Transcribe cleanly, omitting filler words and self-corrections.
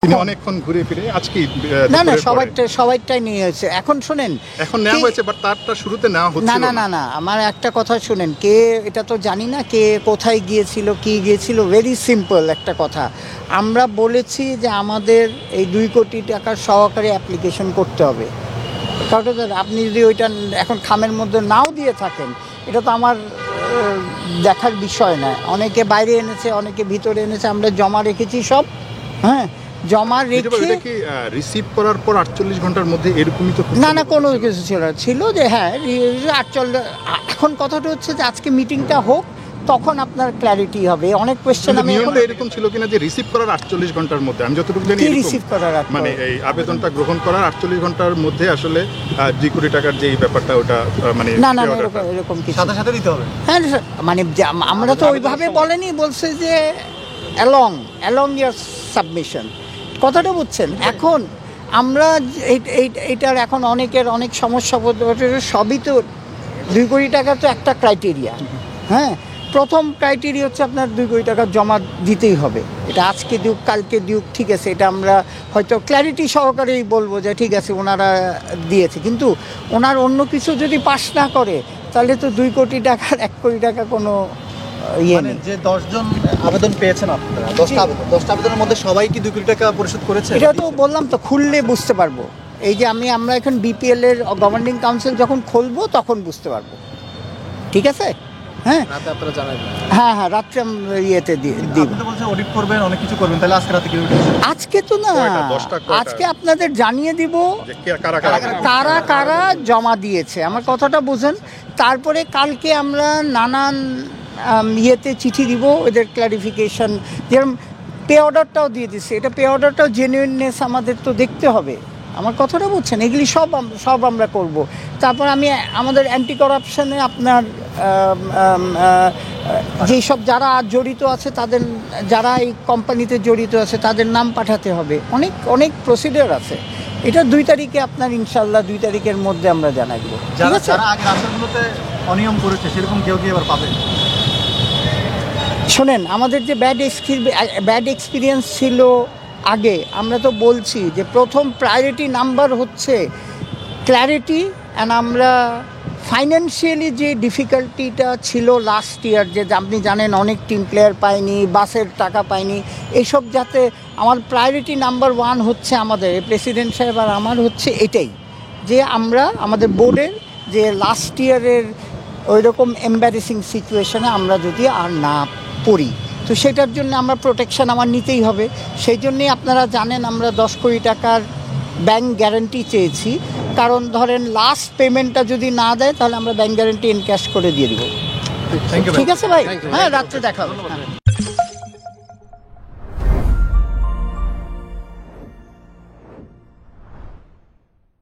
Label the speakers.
Speaker 1: তিনি অনেকক্ষণ ঘুরে ফিরে আজকে
Speaker 2: না সবাইটাই নিয়ে হয়েছে। এখন শোনেন,
Speaker 1: এখন নেওয়া হয়েছে, বাট তারটা শুরুতে নেওয়া হচ্ছিল
Speaker 2: না, আমার একটা কথা শুনেন, কে এটা তো জানি না কে কোথায় গিয়েছিল কি গিয়েছিল। ভেরি সিম্পল একটা কথা, আমরা বলেছি যে আমাদের এই 2 কোটি টাকার সহকারে অ্যাপ্লিকেশন করতে হবে। কারণ আপনি যদি ওইটা এখন খামের মধ্যে নাও দিয়ে থাকেন, এটা তো আমার দেখার বিষয় না। অনেকে বাইরে এনেছে, অনেকে ভিতরে এনেছে, আমরা জমা রেখেছি সব। হ্যাঁ, জমা রেখে
Speaker 1: কি রিসিভ করার পর 48 ঘন্টার মধ্যে এরকমই তো
Speaker 2: না কোনো কিছু ছিল যে হ্যাঁ 48। এখন কথাটা হচ্ছে যে আজকে মিটিংটা হোক, তখন আপনার ক্ল্যারিটি হবে। অনেক কোশ্চেন আমি
Speaker 1: এরকম ছিল কিনা যে রিসিভ করার 48 ঘন্টার মধ্যে, আমি যতটুকু জানি
Speaker 2: রিসিভ করার
Speaker 1: মানে এই আবেদনটা গ্রহণ করার 48 ঘন্টার মধ্যে আসলে 2 কোটি টাকার যে ব্যাপারটা ওটা মানে
Speaker 2: না এরকম কিছু
Speaker 3: সাথে দিতে হবে।
Speaker 2: হ্যাঁ মানে আমরা তো ওইভাবে বলেনি, বলছে যে অ্যালং ইয়ার সাবমিশন, কথাটা বুঝছেন। এখন আমরা এইটার এখন অনেক সমস্যা, সবই তো 2 কোটি টাকা তো একটা ক্রাইটেরিয়া। হ্যাঁ, প্রথম ক্রাইটেরিয়া হচ্ছে আপনার 2 কোটি টাকা জমা দিতেই হবে। এটা আজকে দিউক কালকে দিউক, ঠিক আছে, এটা আমরা হয়তো ক্ল্যারিটি সহকারেই বলবো যে ঠিক আছে ওনারা দিয়েছে, কিন্তু ওনার অন্য কিছু যদি পাস না করে তাহলে তো 2 কোটি টাকার 1 কোটি টাকা কোনো ইয়ে নেই।
Speaker 3: যে 10 জন আবেদন পেয়েছেন আপনারা, 10টা আবেদনের মধ্যে সবাই কি 2 কোটি টাকা পরিশোধ করেছে?
Speaker 2: এটা তো বললাম তো, খুললে বুঝতে পারবো। এই যে আমরা এখন বিপিএল এর গভর্নিং কাউন্সিল যখন খুলবো তখন বুঝতে পারবো, ঠিক আছে? হ্যাঁ
Speaker 3: রাতে আপনারা জানাবেন।
Speaker 2: হ্যাঁ রাত্রে ইয়েতে দিব।
Speaker 3: আপনি তো বলছেন অডিট করবেন, অনেক কিছু করবেন, তাহলে আজকে রাতে কি?
Speaker 2: আজকে তো না, আজকে আপনাদের জানিয়ে দিব কারা জমা দিয়েছে। আমার কথাটা বুঝেন। তারপরে কালকে আমরা নানান ইয়েতে চিঠি দিব, এদের ক্লারিফিকেশন। যেরকম পে অর্ডারটাও দিয়ে দিচ্ছে, এটা পে অর্ডারটাও জেনুইননেস আমাদের তো দেখতে হবে। আমার কথাটা বুঝছেন, এগুলি সব আমরা করব। তারপর আমি আমাদের অ্যান্টি করাপশনে আপনার যেই সব যারা জড়িত আছে তাদের, যারা এই কোম্পানিতে জড়িত আছে তাদের নাম পাঠাতে হবে। অনেক প্রসিডিওর আছে। এটা 2 তারিখে আপনার ইনশাল্লাহ 2 তারিখের মধ্যে আমরা জানাই দেবো।
Speaker 3: যারা আগে রাস্তাগুলোতে অনিয়ম করেছে সেরকম কেউ কি এবার পাবে?
Speaker 2: শোনেন, আমাদের যে ব্যাড এক্সপিরিয়েন্স ছিল আগে, আমরা তো বলছি যে প্রথম প্রায়োরিটি নাম্বার হচ্ছে ক্ল্যারিটি। অ্যান্ড আমরা ফাইন্যান্সিয়ালি যে ডিফিকাল্টিটা ছিল লাস্ট ইয়ার, যে আপনি জানেন অনেক টিম প্লেয়ার পায়নি, বাসের টাকা পায়নি, এইসব যাতে আমার প্রায়োরিটি নাম্বার 1 হচ্ছে আমাদের প্রেসিডেন্ট সাহেব আর আমার হচ্ছে এটাই, যে আমরা আমাদের বোর্ডের যে লাস্ট ইয়ারের ওই রকম এম্বারেসিং সিচুয়েশনে আমরা যদি আর না পড়ি, তো সেটার জন্য আমরা প্রোটেকশন আমার নিতেই হবে। সেই জন্যেই আপনারা জানেন আমরা 10 কোটি টাকার ব্যাংক গ্যারান্টি চেয়েছি। কারণ ধরেন লাস্ট পেমেন্টটা যদি না দেয় তাহলে আমরা ব্যাংক গ্যারান্টি এনক্যাশ করে দিয়ে দেবো। ঠিক আছে ভাই? হ্যাঁ, রাত্রে দেখা হবে।